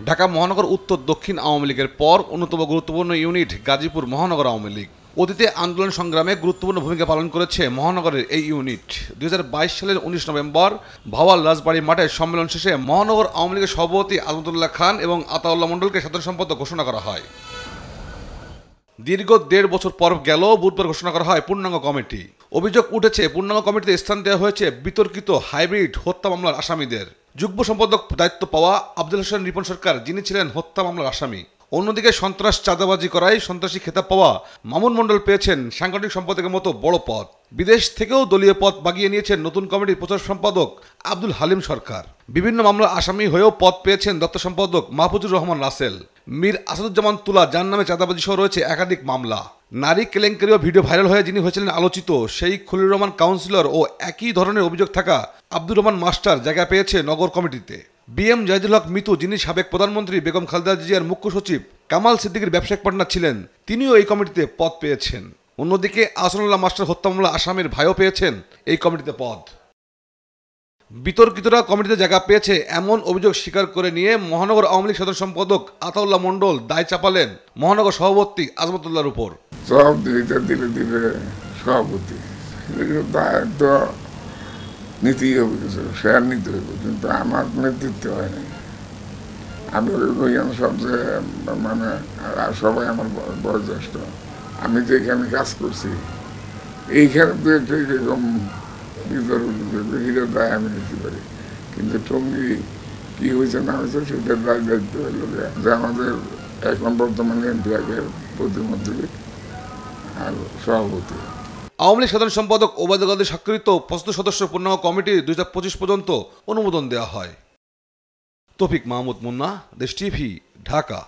ঢাকা মহানগর উত্তর দক্ষিণ আওয়ামী লীগের পর অন্যতম গুরুত্বপূর্ণ ইউনিট গাজীপুর মহানগর আওয়ামী লীগ। অতীতে আন্দোলন সংগ্রামে গুরুত্বপূর্ণ ভূমিকা পালন করেছে মহানগরের এই ইউনিট। 2022 সালের 19 নভেম্বর ভাওয়াল রাজবাড়ী মাঠে সম্মেলন শেষে মহানগর আওয়ামী লীগের সভাপতি আজমতুল্লাহ খান এবং আতাউল্লাহ মণ্ডলকে সাধারণ সম্পাদক ঘোষণা করা হয়। দীর্ঘ 1.5 বছর পর গেল বুধবার ঘোষণা করা হয় পূর্ণাঙ্গ কমিটি। অভিযোগ উঠেছে পূর্ণাঙ্গ কমিটিতে স্থান দেওয়া হয়েছে বিতর্কিত হাইব্রিড হত্যা মামলার আসামিদের। যুগ্ম সম্পাদক দায়িত্ব পাওয়া আব্দুল হোসেন রিপন সরকার, যিনি ছিলেন হত্যা মামলার আসামি। অন্যদিকে সন্ত্রাস চাঁদাবাজি করায় সন্ত্রাসী খেতাব পাওয়া মামুন মণ্ডল পেয়েছেন সাংগঠনিক সম্পাদকের মতো বড় পদ। বিদেশ থেকেও দলীয় পদ বাগিয়ে নিয়েছেন নতুন কমিটির প্রচার সম্পাদক আব্দুল হালিম সরকার। বিভিন্ন মামলার আসামি হয়েও পদ পেয়েছেন দপ্তর সম্পাদক মাহফুজুর রহমান রাসেল। মীর আসাদুজ্জামান তুলা, যার নামে চাঁদাবাজি সহ রয়েছে একাধিক মামলা। নারী কেলেঙ্কারি ভিডিও ভাইরাল হয়ে যিনি হয়েছিলেন আলোচিত, সেই খলিলুর রহমান কাউন্সিলর ও একই ধরনের অভিযোগ থাকা আব্দুর রহমান মাস্টার জায়গা পেয়েছে নগর কমিটিতে। বিএম জাহিদুল হক মিতু, যিনি সাবেক প্রধানমন্ত্রী বেগম খালেদা জিয়ার মুখ্য সচিব কামাল সিদ্দিকীর ব্যবসায়িক পার্টনার ছিলেন, তিনিও এই কমিটিতে পদ পেয়েছেন। অন্যদিকে আহসানুল্লাহ মাস্টার হত্যা মামলা আসামির ভাইও পেয়েছেন এই কমিটিতে পদ। বিতর্কিতরা কমিটিতে জায়গা পেয়েছে এমন অভিযোগ স্বীকার করে নিয়ে মহানগর আওয়ামী লীগ সাধারণ সম্পাদক আতাউল্লাহ মণ্ডল দায় চাপালেন মহানগর সভাপতি আজমতুল্লাহর উপর। ধীরে ধীরে সভাপতি দায়িত্ব নিতেই হবে, কিছু শেয়ার নিতে হবে, কিন্তু আমার নেতৃত্ব হয়নি। আমি সবচেয়ে সবাই আমার বয়োজ্যেষ্ঠ। আমি যেখানে কাজ করছি এইখানে তো এরকম দায় আমি নিতে পারি, কিন্তু টঙ্গী কি হয়েছে না হয়েছে সেটার দায়িত্ব হলো যে আমাদের এখন বর্তমানে এমপি আগের প্রতিমন্ত্রী আর সভাপতি। আওয়ামী লীগ সাধারণ সম্পাদক ওবায়দুল কাদের স্বাক্ষরিত 75 সদস্য পূর্ণাঙ্গ কমিটি 2025 পর্যন্ত অনুমোদন দেওয়া হয়। তৌফিক মাহমুদ মুন্না, দেশ টিভি, ঢাকা।